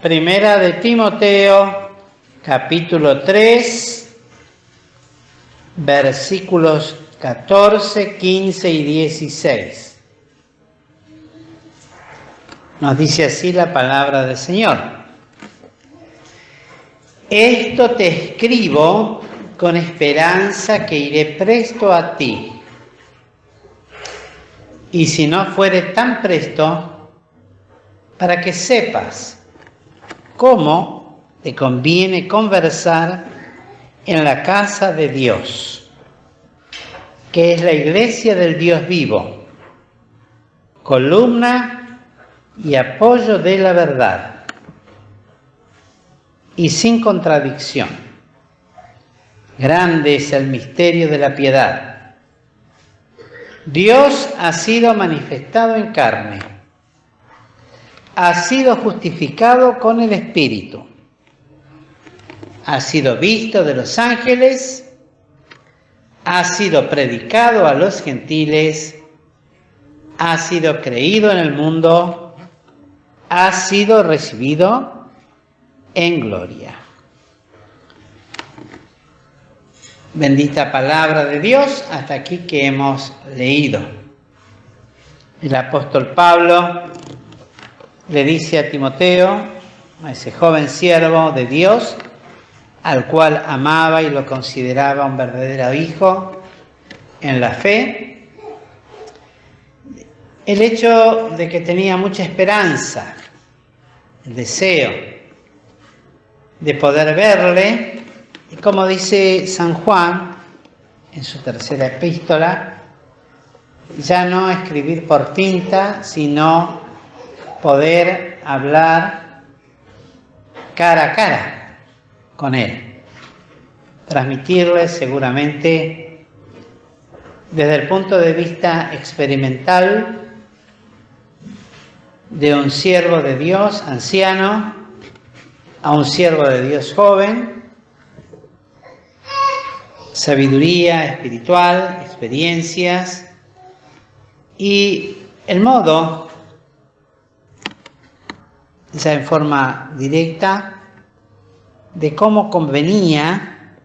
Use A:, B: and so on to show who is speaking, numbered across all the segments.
A: Primera de Timoteo, capítulo 3, versículos 14, 15 y 16. Nos dice así la palabra del Señor. Esto te escribo con esperanza que iré presto a ti. Y si no fuere tan presto, para que sepas cómo te conviene conversar en la casa de Dios, que es la iglesia del Dios vivo, columna y apoyo de la verdad, y sin contradicción. Grande es el misterio de la piedad. Dios ha sido manifestado en carne, ha sido justificado con el Espíritu, ha sido visto de los ángeles, ha sido predicado a los gentiles, ha sido creído en el mundo, ha sido recibido en gloria. Bendita palabra de Dios, hasta aquí que hemos leído. El apóstol Pablo le dice a Timoteo, a ese joven siervo de Dios, al cual amaba y lo consideraba un verdadero hijo en la fe, el hecho de que tenía mucha esperanza, el deseo de poder verle, y como dice San Juan en su tercera epístola, ya no escribir por tinta, sino poder hablar cara a cara con él, transmitirle seguramente desde el punto de vista experimental de un siervo de Dios anciano a un siervo de Dios joven, sabiduría espiritual, experiencias y el modo, ya en forma directa, de cómo convenía,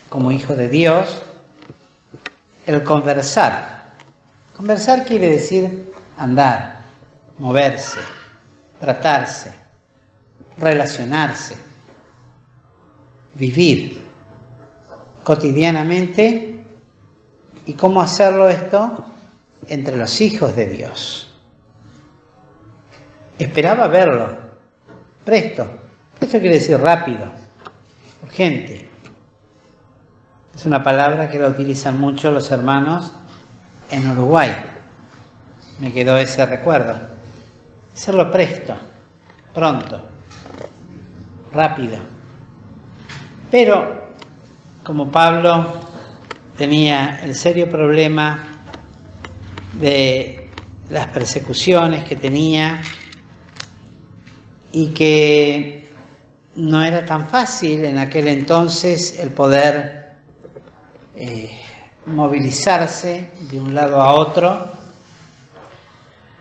A: como hijo de Dios, el conversar. Conversar quiere decir andar, moverse, tratarse, relacionarse, vivir cotidianamente, y cómo hacerlo esto entre los hijos de Dios. Esperaba verlo, presto. Esto quiere decir rápido, urgente. Es una palabra que la utilizan mucho los hermanos en Uruguay. Me quedó ese recuerdo. Hacerlo presto, pronto, rápido. Pero, como Pablo tenía el serio problema de las persecuciones que tenía, y que no era tan fácil en aquel entonces el poder movilizarse de un lado a otro.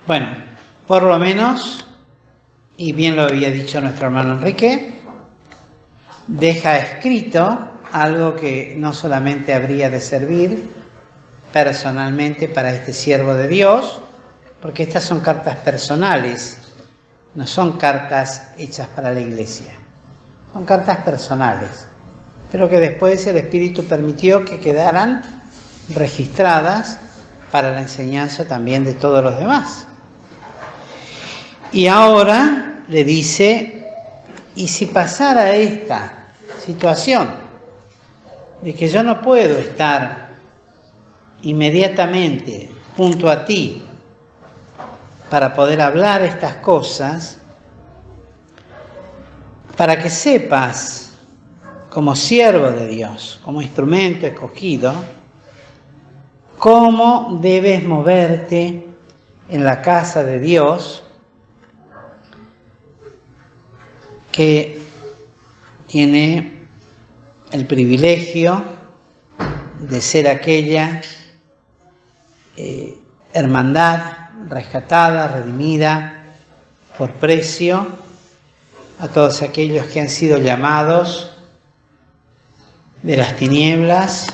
A: Bueno, por lo menos, y bien lo había dicho nuestro hermano Enrique, deja escrito algo que no solamente habría de servir personalmente para este siervo de Dios, porque estas son cartas personales, no son cartas hechas para la iglesia, son cartas personales, pero que después el Espíritu permitió que quedaran registradas para la enseñanza también de todos los demás. Y ahora le dice, y si pasara esta situación de que yo no puedo estar inmediatamente junto a ti para poder hablar estas cosas, para que sepas, como siervo de Dios, como instrumento escogido, cómo debes moverte en la casa de Dios, que tiene el privilegio de ser aquella hermandad rescatada, redimida por precio, a todos aquellos que han sido llamados de las tinieblas,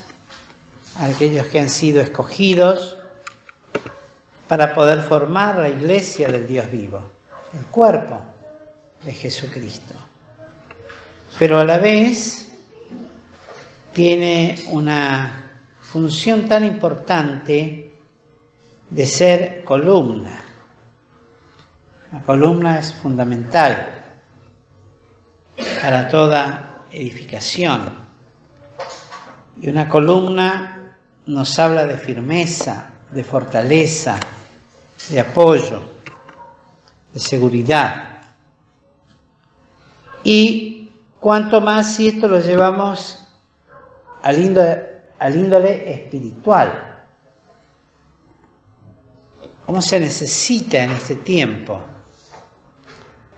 A: a aquellos que han sido escogidos para poder formar la iglesia del Dios vivo, el cuerpo de Jesucristo. Pero a la vez tiene una función tan importante de ser columna. La columna es fundamental para toda edificación. Y una columna nos habla de firmeza, de fortaleza, de apoyo, de seguridad. Y cuanto más si esto lo llevamos al índole espiritual. ¿Cómo se necesita en este tiempo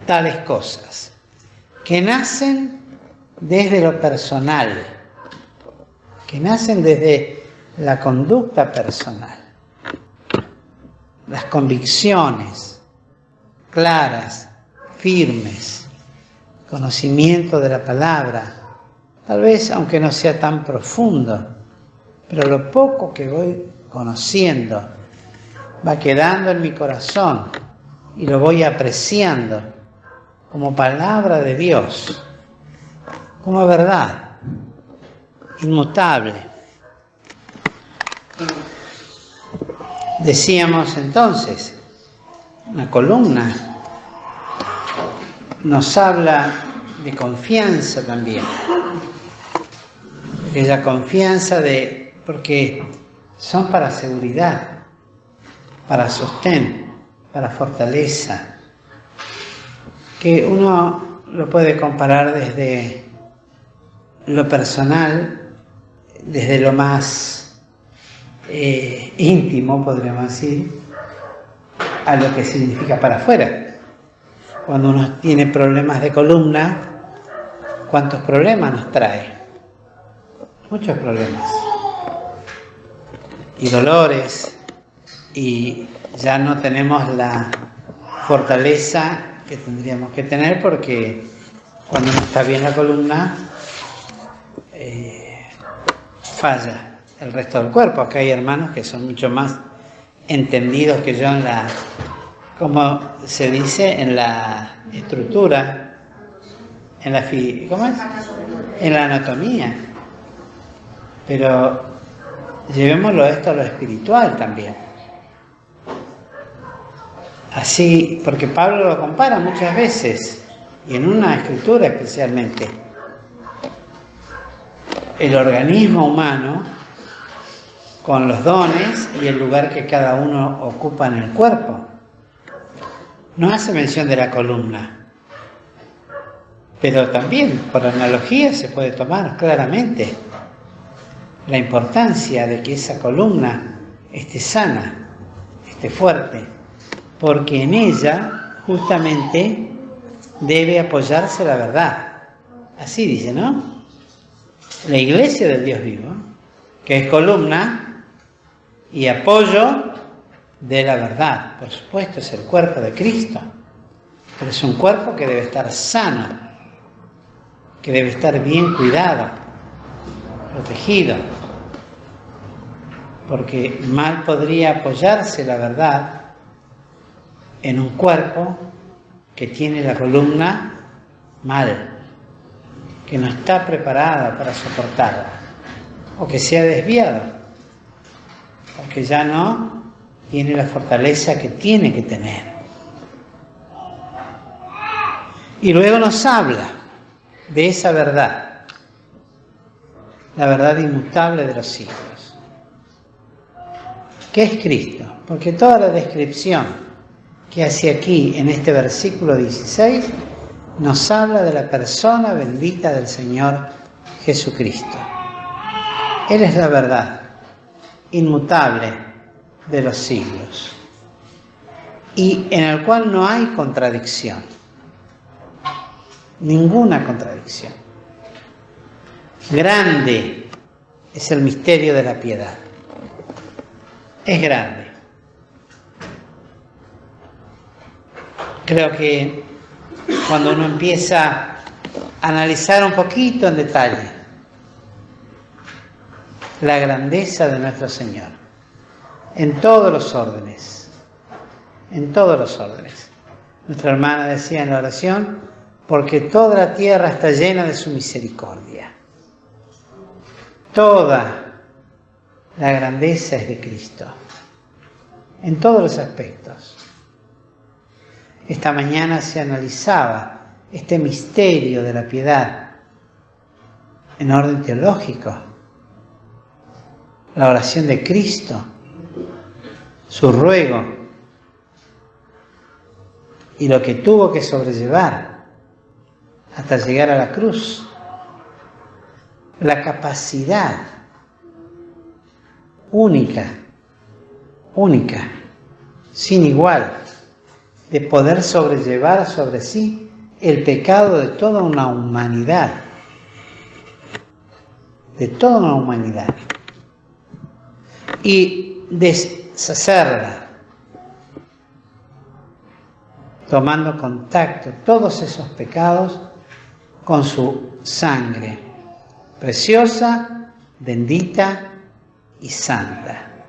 A: tales cosas que nacen desde lo personal, que nacen desde la conducta personal, las convicciones claras, firmes, conocimiento de la palabra, tal vez aunque no sea tan profundo, pero lo poco que voy conociendo va quedando en mi corazón y lo voy apreciando como palabra de Dios, como verdad inmutable. Decíamos entonces, una columna nos habla de confianza también. Aquella confianza porque son para seguridad, para sostén, para fortaleza, que uno lo puede comparar desde lo personal, desde lo más íntimo, podríamos decir, a lo que significa para afuera. Cuando uno tiene problemas de columna, ¿cuántos problemas nos trae? Muchos problemas. Y dolores, y ya no tenemos la fortaleza que tendríamos que tener, porque cuando no está bien la columna, falla el resto del cuerpo. Acá hay hermanos que son mucho más entendidos que yo en la, como se dice, en la estructura, en la ¿cómo es? En la anatomía. Pero llevémoslo esto a lo espiritual también. Así, porque Pablo lo compara muchas veces, y en una escritura especialmente, el organismo humano con los dones y el lugar que cada uno ocupa en el cuerpo. No hace mención de la columna, pero también por analogía se puede tomar claramente la importancia de que esa columna esté sana, esté fuerte, porque en ella justamente debe apoyarse la verdad. Así dice, ¿no? La iglesia del Dios vivo, que es columna y apoyo de la verdad. Por supuesto, es el cuerpo de Cristo, pero es un cuerpo que debe estar sano, que debe estar bien cuidado, protegido, porque mal podría apoyarse la verdad en un cuerpo que tiene la columna mal, que no está preparada para soportarla, o que se ha desviado, o que ya no tiene la fortaleza que tiene que tener. Y luego nos habla de esa verdad, la verdad inmutable de los siglos. ¿Qué es Cristo? Porque toda la descripción que hace aquí en este versículo 16 nos habla de la persona bendita del Señor Jesucristo. Él es la verdad inmutable de los siglos y en el cual no hay contradicción, ninguna contradicción. Grande es el misterio de la piedad. Es grande. Creo que cuando uno empieza a analizar un poquito en detalle la grandeza de nuestro Señor, en todos los órdenes, en todos los órdenes. Nuestra hermana decía en la oración, porque toda la tierra está llena de su misericordia. Toda la grandeza es de Cristo, en todos los aspectos. Esta mañana se analizaba este misterio de la piedad en orden teológico. La oración de Cristo, su ruego y lo que tuvo que sobrellevar hasta llegar a la cruz. La capacidad única, sin igual, de poder sobrellevar sobre sí el pecado de toda una humanidad. De toda una humanidad. Y deshacerla, tomando contacto todos esos pecados con su sangre, preciosa, bendita y santa.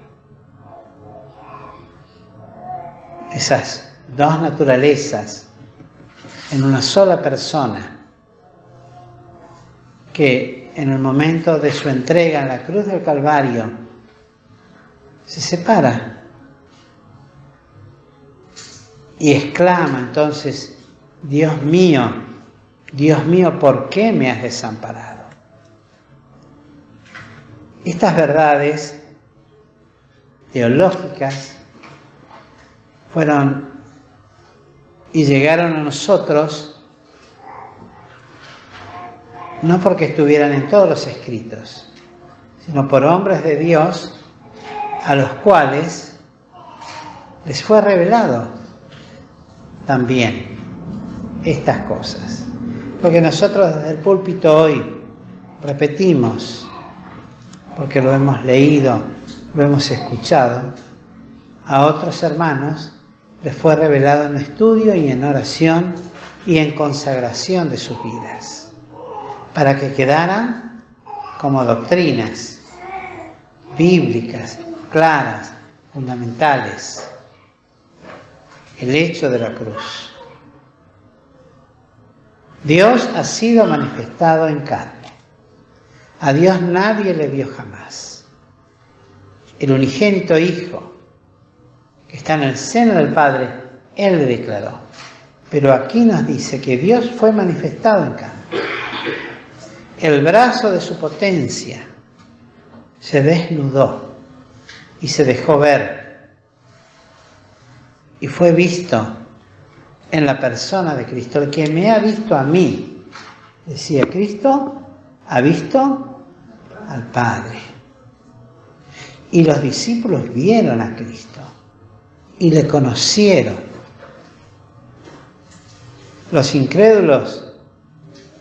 A: Esas dos naturalezas en una sola persona, que en el momento de su entrega en la cruz del Calvario se separa y exclama entonces, Dios mío, ¿por qué me has desamparado? Estas verdades teológicas fueron y llegaron a nosotros no porque estuvieran en todos los escritos, sino por hombres de Dios a los cuales les fue revelado también estas cosas. Porque nosotros desde el púlpito hoy repetimos, porque lo hemos leído, lo hemos escuchado, a otros hermanos les fue revelado en estudio y en oración y en consagración de sus vidas, para que quedaran como doctrinas bíblicas, claras, fundamentales, el hecho de la cruz. Dios ha sido manifestado en carne. A Dios nadie le vio jamás. El unigénito Hijo, que está en el seno del Padre, Él le declaró. Pero aquí nos dice que Dios fue manifestado en carne. El brazo de su potencia se desnudó y se dejó ver. Y fue visto en la persona de Cristo. El que me ha visto a mí, decía Cristo, ha visto al Padre. Y los discípulos vieron a Cristo y le conocieron. Los incrédulos,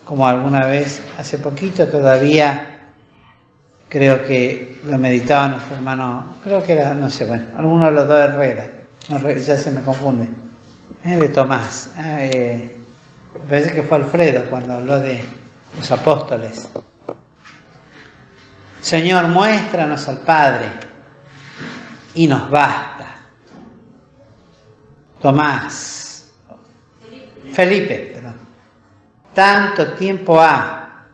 A: como alguna vez, hace poquito todavía, creo que lo meditaba nuestro hermano, creo que era, no sé, bueno, alguno de los dos Herrera, ya se me confunde, de Tomás, me parece que fue Alfredo cuando habló de los apóstoles. Señor, muéstranos al Padre y nos basta. Tomás, Felipe, perdón. Tanto tiempo ha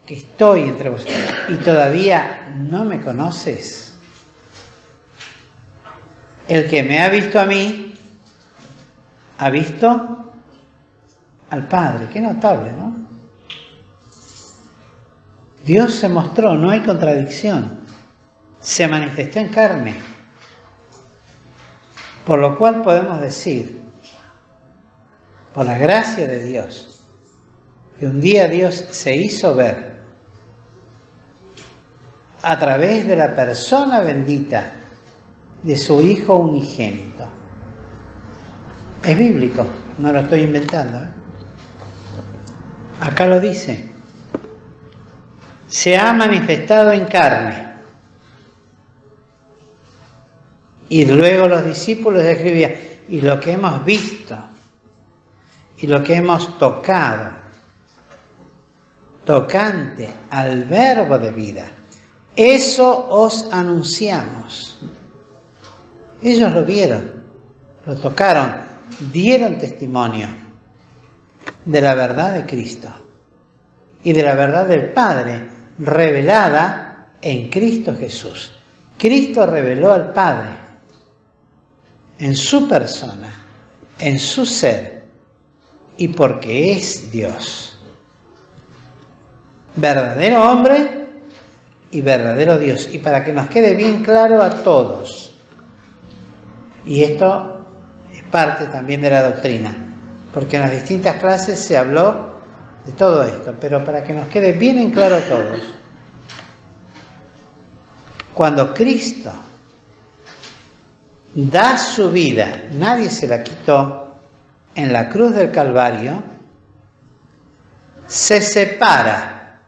A: que estoy entre vosotros y todavía no me conoces. El que me ha visto a mí, ha visto al Padre. Qué notable, ¿no? Dios se mostró, no hay contradicción. Se manifestó en carne. Por lo cual podemos decir, por la gracia de Dios, que un día Dios se hizo ver a través de la persona bendita de su Hijo unigénito. Es bíblico, no lo estoy inventando, ¿eh? Acá lo dice. Se ha manifestado en carne. Y luego los discípulos escribían, y lo que hemos visto y lo que hemos tocado, tocante al verbo de vida, eso os anunciamos. Ellos lo vieron, lo tocaron, dieron testimonio de la verdad de Cristo y de la verdad del Padre revelada en Cristo Jesús. Cristo reveló al Padre en su persona, en su ser, y porque es Dios. Verdadero hombre y verdadero Dios. Y para que nos quede bien claro a todos, y esto es parte también de la doctrina, porque en las distintas clases se habló de todo esto, pero para que nos quede bien en claro a todos, cuando Cristo da su vida, nadie se la quitó, en la cruz del Calvario, se separa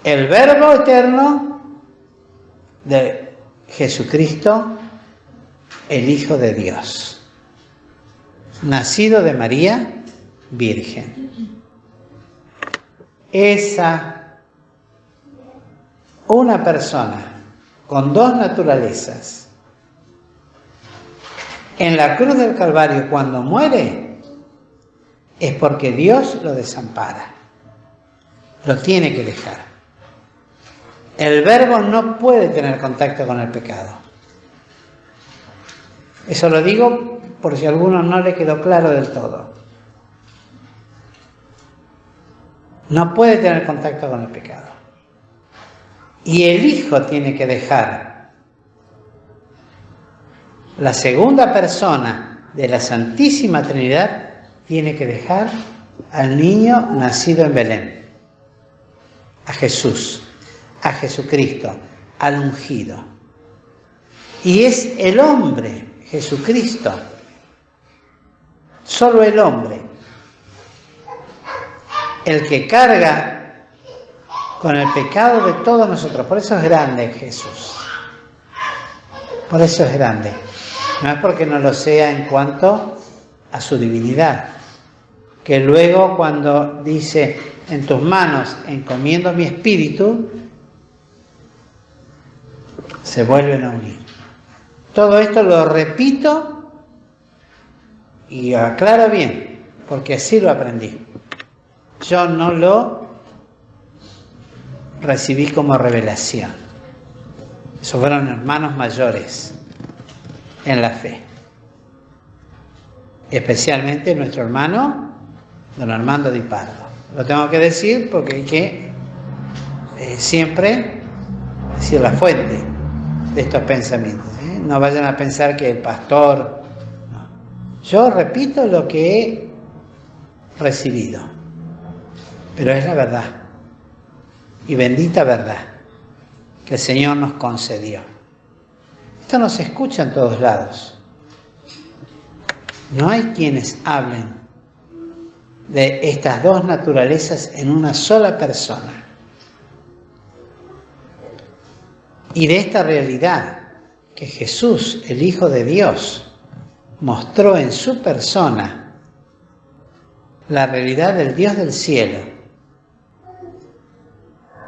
A: el Verbo eterno de Jesucristo, el Hijo de Dios, nacido de María, virgen. Una persona con dos naturalezas, en la cruz del Calvario cuando muere, es porque Dios lo desampara, lo tiene que dejar. El Verbo no puede tener contacto con el pecado. Eso lo digo por si a alguno no le quedó claro del todo. No puede tener contacto con el pecado. Y el Hijo tiene que dejar. La segunda persona de la Santísima Trinidad tiene que dejar al niño nacido en Belén, a Jesús, a Jesucristo, al ungido. Y es el hombre, Jesucristo, solo el hombre, el que carga con el pecado de todos nosotros. Por eso es grande Jesús. Por eso es grande. No es porque no lo sea en cuanto a su divinidad, que luego cuando dice, en tus manos encomiendo mi espíritu, se vuelven a unir. Todo esto lo repito y aclaro bien, porque así lo aprendí. Yo no lo recibí como revelación. Esos fueron hermanos mayores en la fe, especialmente nuestro hermano don Armando Di Pardo. Lo tengo que decir porque hay que siempre decir la fuente de estos pensamientos, ¿eh? No vayan a pensar que el pastor, no. Yo repito lo que he recibido, pero es la verdad, y bendita verdad que el Señor nos concedió. Esto no se escucha en todos lados. No hay quienes hablen de estas dos naturalezas en una sola persona. Y de esta realidad que Jesús, el Hijo de Dios, mostró en su persona, la realidad del Dios del cielo.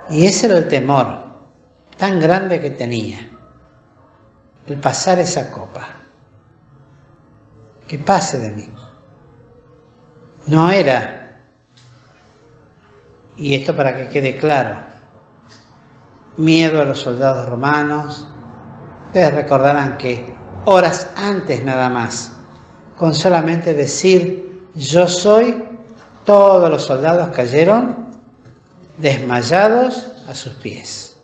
A: Y ese era el temor tan grande que tenía, el pasar esa copa. Que pase de mí. No era, y esto para que quede claro, miedo a los soldados romanos. Ustedes recordarán que horas antes nada más, con solamente decir yo soy, todos los soldados cayeron desmayados a sus pies.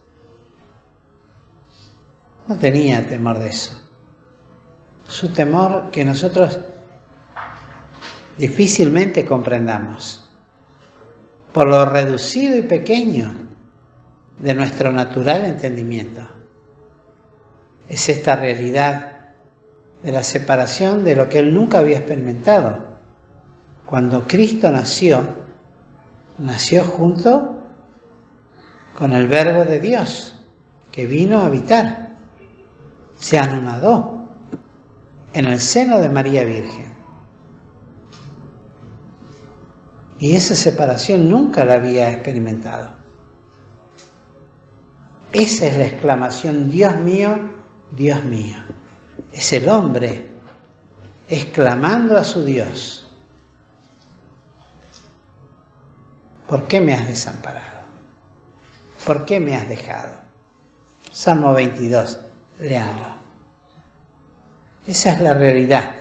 A: No tenía temor de eso. Su temor que nosotros difícilmente comprendamos por lo reducido y pequeño de nuestro natural entendimiento. Es esta realidad de la separación de lo que él nunca había experimentado. Cuando Cristo nació junto con el Verbo de Dios, que vino a habitar, se anonadó en el seno de María Virgen. Y esa separación nunca la había experimentado. Esa es la exclamación, Dios mío, Dios mío. Es el hombre exclamando a su Dios, ¿por qué me has desamparado? ¿Por qué me has dejado? Salmo 22, léanlo. Esa es la realidad,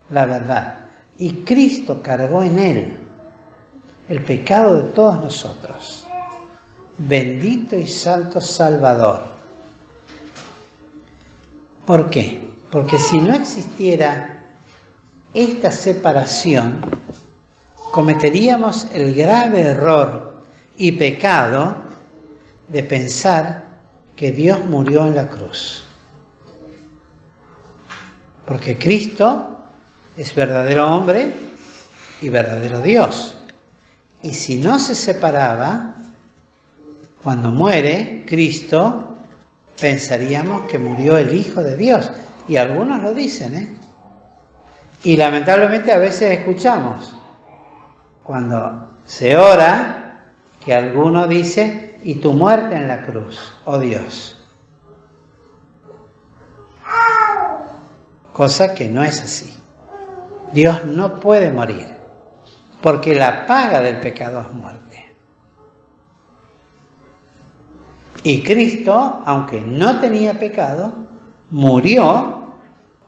A: la verdad. Y Cristo cargó en él el pecado de todos nosotros. Bendito y santo Salvador. ¿Por qué? Porque si no existiera esta separación, cometeríamos el grave error y pecado de pensar que Dios murió en la cruz. Porque Cristo es verdadero hombre y verdadero Dios. Y si no se separaba, cuando muere Cristo, pensaríamos que murió el Hijo de Dios. Y algunos lo dicen, ¿eh? Y lamentablemente a veces escuchamos, cuando se ora, que alguno dice, y tu muerte en la cruz, oh Dios. Cosa que no es así. Dios no puede morir, porque la paga del pecado es muerte. Y Cristo, aunque no tenía pecado, murió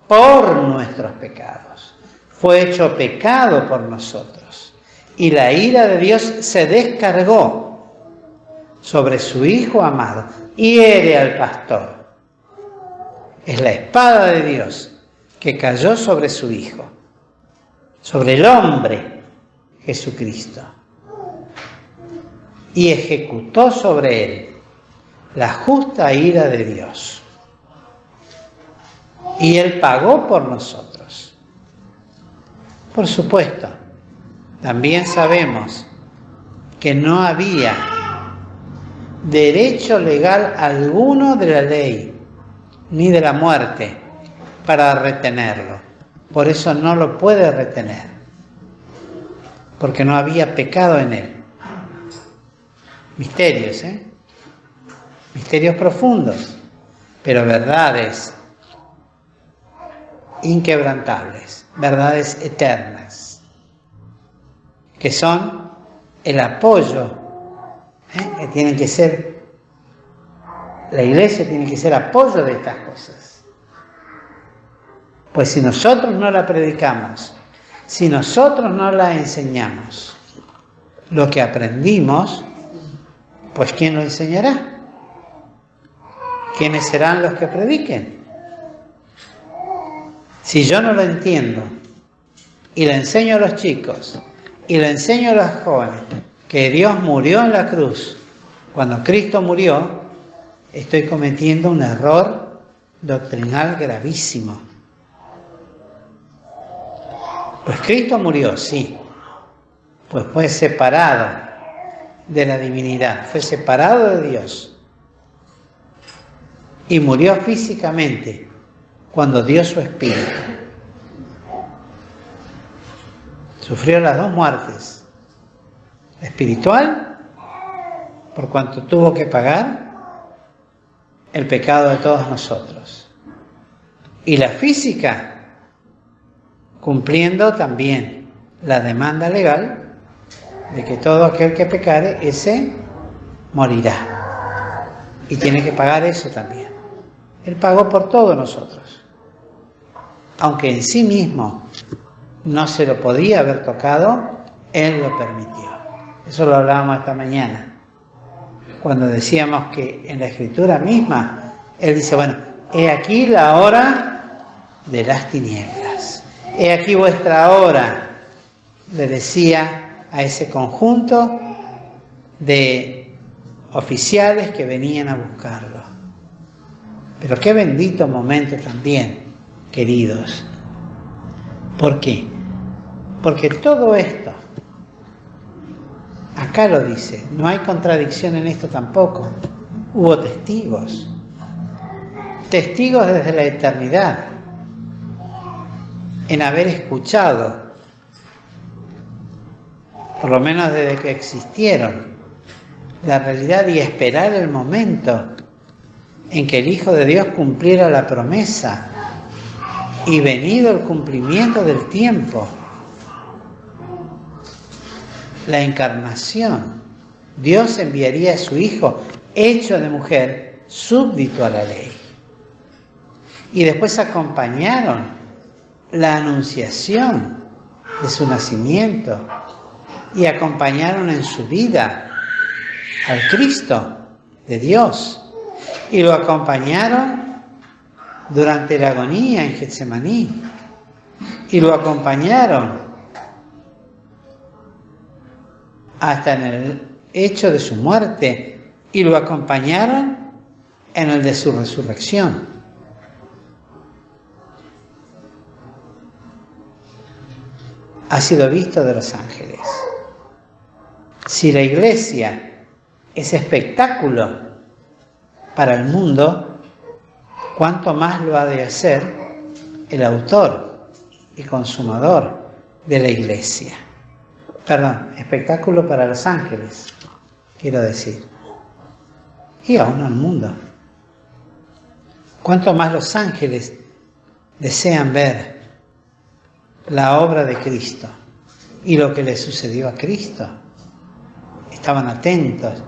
A: por nuestros pecados. Fue hecho pecado por nosotros. Y la ira de Dios se descargó sobre su Hijo amado. Hiere al pastor. Es la espada de Dios que cayó sobre su Hijo, sobre el hombre Jesucristo, y ejecutó sobre él la justa ira de Dios. Y él pagó por nosotros. Por supuesto, también sabemos que no había derecho legal alguno de la ley, ni de la muerte, para retenerlo. Por eso no lo puede retener, porque no había pecado en él. Misterios, misterios profundos, pero verdades inquebrantables, verdades eternas, que son el apoyo, que tienen que ser, la iglesia tiene que ser apoyo de estas cosas. Pues si nosotros no la predicamos, si nosotros no la enseñamos, lo que aprendimos, pues ¿quién lo enseñará? ¿Quiénes serán los que prediquen? Si yo no lo entiendo y le enseño a los chicos y le enseño a los jóvenes que Dios murió en la cruz, cuando Cristo murió, estoy cometiendo un error doctrinal gravísimo. Pues Cristo murió, sí, pues fue separado de la divinidad, fue separado de Dios y murió físicamente cuando dio su espíritu. Sufrió las dos muertes, la espiritual, por cuanto tuvo que pagar el pecado de todos nosotros, y la física, cumpliendo también la demanda legal de que todo aquel que pecare, ese morirá. Y tiene que pagar eso también. Él pagó por todos nosotros. Aunque en sí mismo no se lo podía haber tocado, Él lo permitió. Eso lo hablábamos esta mañana, cuando decíamos que en la Escritura misma, Él dice, bueno, he aquí la hora de las tinieblas. He aquí vuestra hora, le decía a ese conjunto de oficiales que venían a buscarlo. Pero qué bendito momento también, queridos. ¿Por qué? Porque todo esto, acá lo dice, no hay contradicción en esto tampoco. Hubo testigos desde la eternidad, en haber escuchado por lo menos desde que existieron, la realidad y esperar el momento en que el Hijo de Dios cumpliera la promesa y venido el cumplimiento del tiempo, la encarnación, Dios enviaría a su Hijo hecho de mujer, súbdito a la ley. Y después acompañaron la anunciación de su nacimiento y acompañaron en su vida al Cristo de Dios y lo acompañaron durante la agonía en Getsemaní y lo acompañaron hasta en el hecho de su muerte y lo acompañaron en el de su resurrección. Ha sido visto de los ángeles. Si la iglesia es espectáculo para el mundo, ¿cuánto más lo ha de hacer el autor y consumador de la iglesia? Perdón, espectáculo para los ángeles, quiero decir. Y aún al mundo. ¿Cuánto más los ángeles desean ver la obra de Cristo y lo que le sucedió a Cristo? Estaban atentos.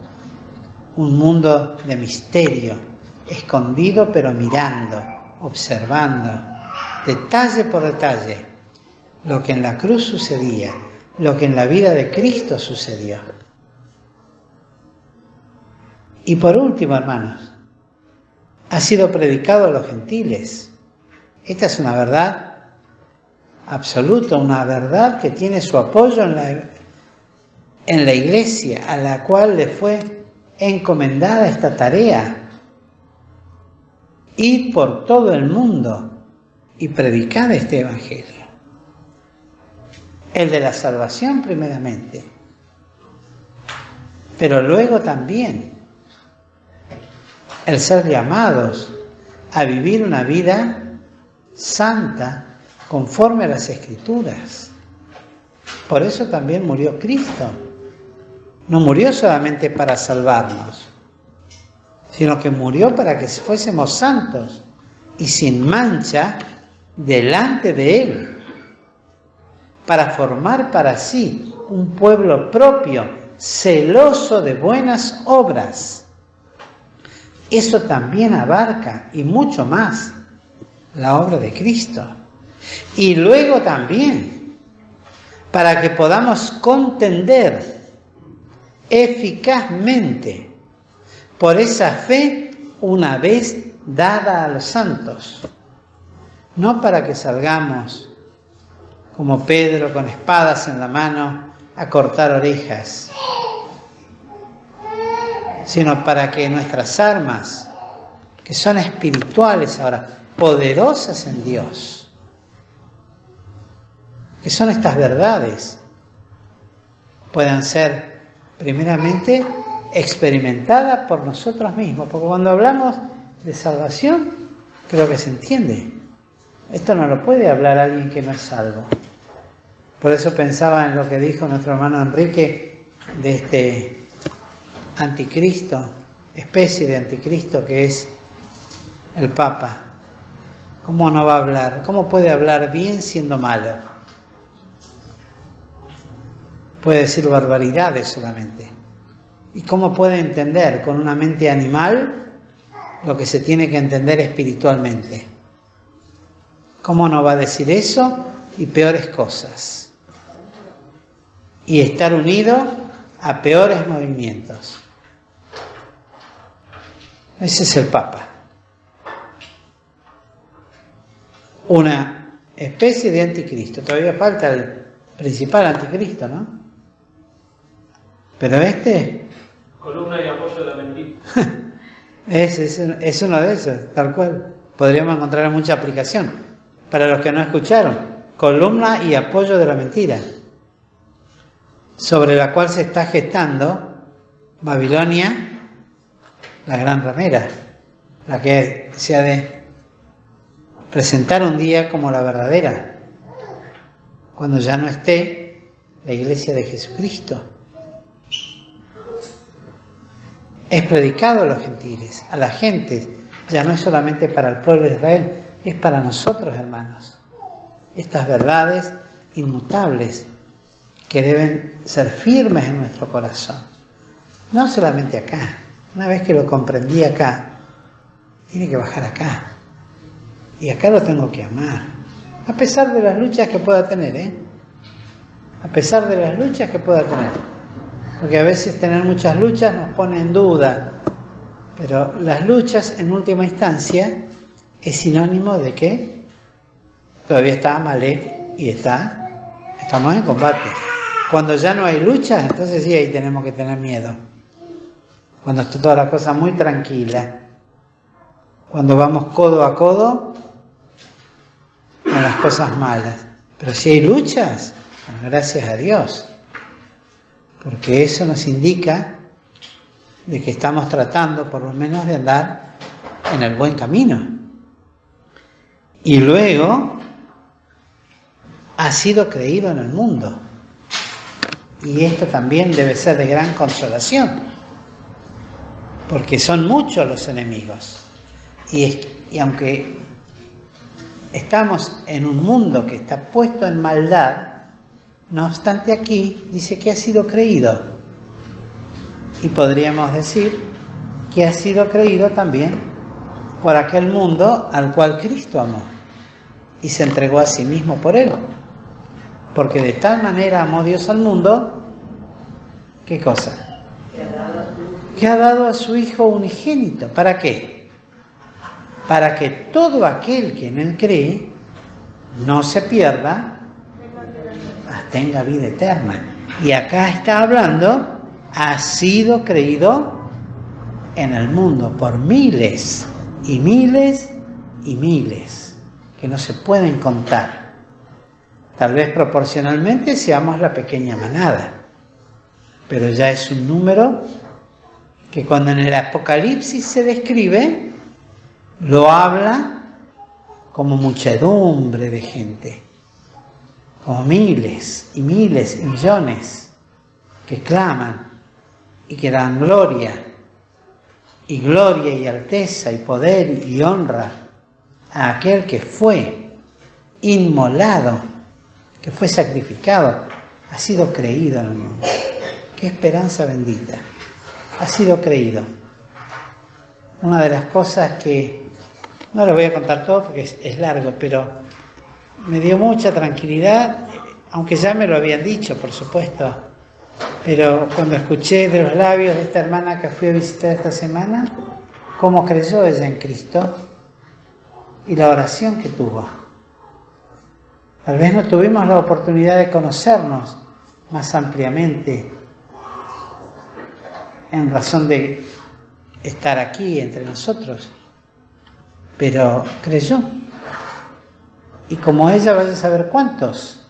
A: Un mundo de misterio, escondido pero mirando, observando, detalle por detalle, lo que en la cruz sucedía, lo que en la vida de Cristo sucedió. Y por último, hermanos, ha sido predicado a los gentiles. Esta es una verdad absoluta, una verdad que tiene su apoyo en la iglesia, a la cual le fue encomendada esta tarea. Ir por todo el mundo y predicar este evangelio. El de la salvación primeramente, pero luego también el ser llamados a vivir una vida santa conforme a las Escrituras. Por eso también murió Cristo. No murió solamente para salvarnos, sino que murió para que fuésemos santos y sin mancha delante de Él, para formar para sí un pueblo propio, celoso de buenas obras. Eso también abarca, y mucho más, la obra de Cristo. Y luego también, para que podamos contender eficazmente por esa fe una vez dada a los santos. No para que salgamos como Pedro con espadas en la mano a cortar orejas, sino para que nuestras armas, que son espirituales ahora, poderosas en Dios, que son estas verdades, puedan ser primeramente experimentadas por nosotros mismos, porque cuando hablamos de salvación, creo que se entiende. Esto no lo puede hablar alguien que no es salvo. Por eso pensaba en lo que dijo nuestro hermano Enrique de este anticristo, especie de anticristo que es el Papa. ¿Cómo no va a hablar? ¿Cómo puede hablar bien siendo malo? Puede decir barbaridades solamente. ¿Y cómo puede entender con una mente animal lo que se tiene que entender espiritualmente? ¿Cómo no va a decir eso y peores cosas? Y estar unido a peores movimientos. Ese es el Papa. Una especie de anticristo. Todavía falta el principal anticristo, ¿no? Pero
B: columna y apoyo de la mentira.
A: es uno de esos, tal cual. Podríamos encontrar mucha aplicación. Para los que no escucharon, columna y apoyo de la mentira, sobre la cual se está gestando Babilonia, la gran ramera, la que se ha de presentar un día como la verdadera, cuando ya no esté la iglesia de Jesucristo. Es predicado a los gentiles, a la gente. Ya no es solamente para el pueblo de Israel, es para nosotros, hermanos. Estas verdades inmutables que deben ser firmes en nuestro corazón. No solamente acá. Una vez que lo comprendí acá, tiene que bajar acá. Y acá lo tengo que amar. A pesar de las luchas que pueda tener, A pesar de las luchas que pueda tener. Porque a veces tener muchas luchas nos pone en duda. Pero las luchas, en última instancia, es sinónimo de que todavía está Amalek y estamos en combate. Cuando ya no hay luchas, entonces sí, ahí tenemos que tener miedo. Cuando está toda la cosa muy tranquila. Cuando vamos codo a codo con las cosas malas. Pero si hay luchas, bueno, gracias a Dios. Porque eso nos indica de que estamos tratando por lo menos de andar en el buen camino. Y luego ha sido creído en el mundo. Y esto también debe ser de gran consolación, porque son muchos los enemigos. Y aunque estamos en un mundo que está puesto en maldad, no obstante aquí dice que ha sido creído. Y podríamos decir que ha sido creído también por aquel mundo al cual Cristo amó y se entregó a sí mismo por él. Porque de tal manera amó Dios al mundo, ¿qué cosa? Que ha dado a su Hijo unigénito. ¿Para qué? Para que todo aquel que en él cree no se pierda, mas tenga vida eterna. Y acá está hablando, ha sido creído en el mundo por miles y miles y miles, que no se pueden contar. Tal vez proporcionalmente seamos la pequeña manada, pero ya es un número que cuando en el Apocalipsis se describe, lo habla como muchedumbre de gente, como miles y miles y millones que claman y que dan gloria y alteza y poder y honra a aquel que fue inmolado, que fue sacrificado, ha sido creído en el mundo. ¡Qué esperanza bendita! Ha sido creído. Una de las cosas que, no lo voy a contar todo porque es largo, pero me dio mucha tranquilidad, aunque ya me lo habían dicho, por supuesto, pero cuando escuché de los labios de esta hermana que fui a visitar esta semana, cómo creyó ella en Cristo y la oración que tuvo. Tal vez no tuvimos la oportunidad de conocernos más ampliamente en razón de estar aquí entre nosotros, pero creyó. Y como ella, vaya a saber cuántos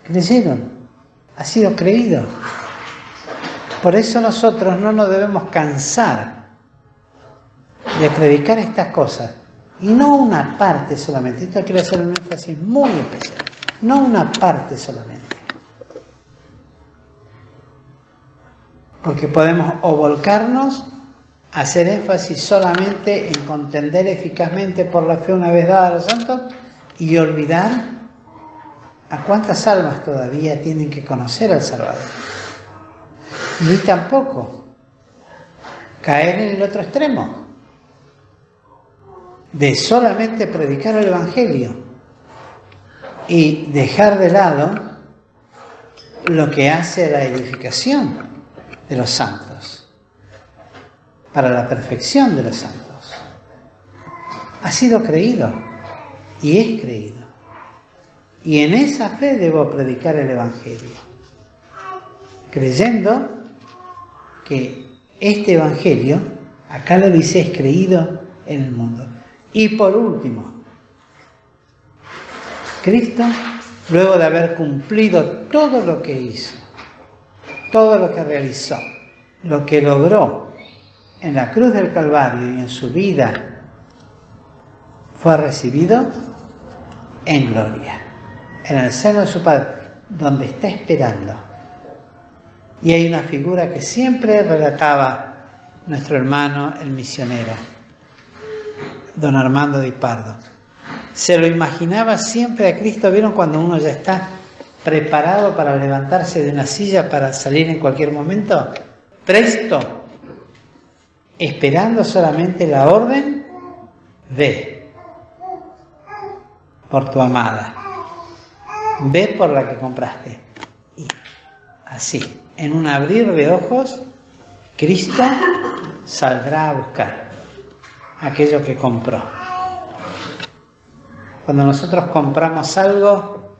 A: creyeron. Ha sido creído. Por eso nosotros no nos debemos cansar de predicar estas cosas. Y no una parte solamente. Esto quiero hacer un énfasis muy especial. No una parte solamente. Porque podemos o volcarnos a hacer énfasis solamente en contender eficazmente por la fe una vez dada a los santos y olvidar a cuántas almas todavía tienen que conocer al Salvador. Ni tampoco caer en el otro extremo de solamente predicar el Evangelio y dejar de lado lo que hace la edificación de los santos, para la perfección de los santos. Ha sido creído y es creído. Y en esa fe debo predicar el Evangelio, creyendo que este Evangelio, acá lo dice, es creído en el mundo. Y por último, Cristo, luego de haber cumplido todo lo que hizo, todo lo que realizó, lo que logró en la cruz del Calvario y en su vida, fue recibido en gloria, en el seno de su Padre. donde está esperando. Y hay una figura que siempre relataba nuestro hermano, el misionero, don Armando Di Pardo. Se lo imaginaba siempre a Cristo. ¿Vieron cuando uno ya está preparado para levantarse de una silla para salir en cualquier momento? Presto, esperando solamente la orden: ve por tu amada, ve por la que compraste. Y así, en un abrir de ojos, Cristo saldrá a buscar aquello que compró. Cuando nosotros compramos algo,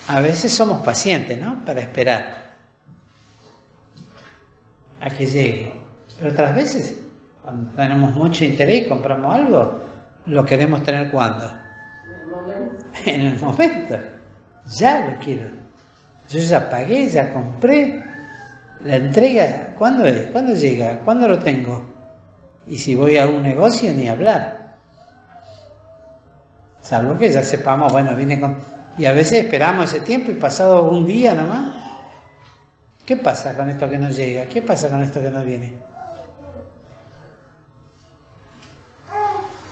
A: a veces somos pacientes, ¿no? Para esperar a que llegue. Pero otras veces, cuando tenemos mucho interés y compramos algo, lo queremos tener ¿cuándo? En el momento. Ya lo quiero. Yo ya pagué, ya compré. La entrega, ¿cuándo es? ¿Cuándo llega? ¿Cuándo lo tengo? Y si voy a un negocio, ni hablar. Salvo que ya sepamos, bueno, vine con... Y a veces esperamos ese tiempo y pasado un día nomás. ¿Qué pasa con esto que no llega? ¿Qué pasa con esto que no viene?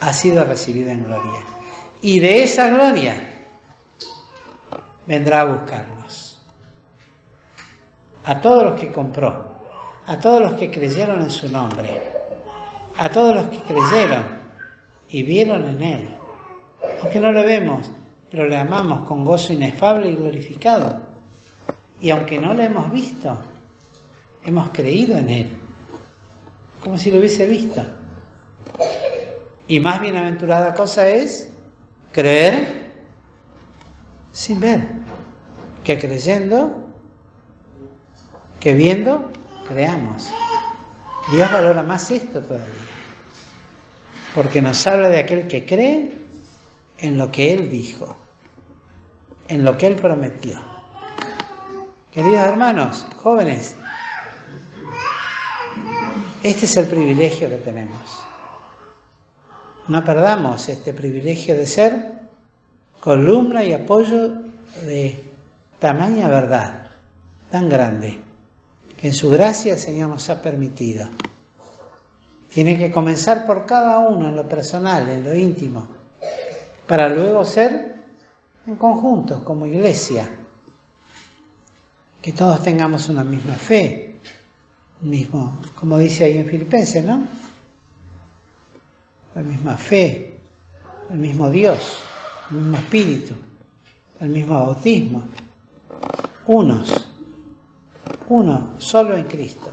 A: Ha sido recibida en gloria. Y de esa gloria vendrá a buscarnos. A todos los que compró, a todos los que creyeron en su nombre, a todos los que creyeron y vieron en Él. Aunque no lo vemos, pero le amamos con gozo inefable y glorificado. Y aunque no lo hemos visto, hemos creído en Él, como si lo hubiese visto. Y más bienaventurada cosa es creer sin ver, que creyendo, que viendo, creamos. Dios valora más esto todavía, porque nos habla de aquel que cree en lo que Él dijo, en lo que Él prometió. Queridos hermanos, jóvenes, este es el privilegio que tenemos. No perdamos este privilegio de ser columna y apoyo de tamaña verdad, tan grande, que en su gracia el Señor nos ha permitido. Tiene que comenzar por cada uno en lo personal, en lo íntimo, para luego ser en conjunto, como iglesia. Que todos tengamos una misma fe, mismo, como dice ahí en Filipenses, ¿no? La misma fe, el mismo Dios, el mismo Espíritu, el mismo bautismo. Uno, solo en Cristo.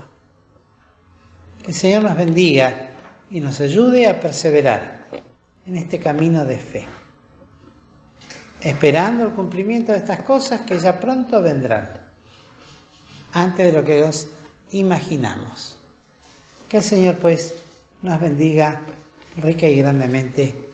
A: Que el Señor nos bendiga y nos ayude a perseverar en este camino de fe, esperando el cumplimiento de estas cosas que ya pronto vendrán, antes de lo que nos imaginamos. Que el Señor pues nos bendiga rica y grandemente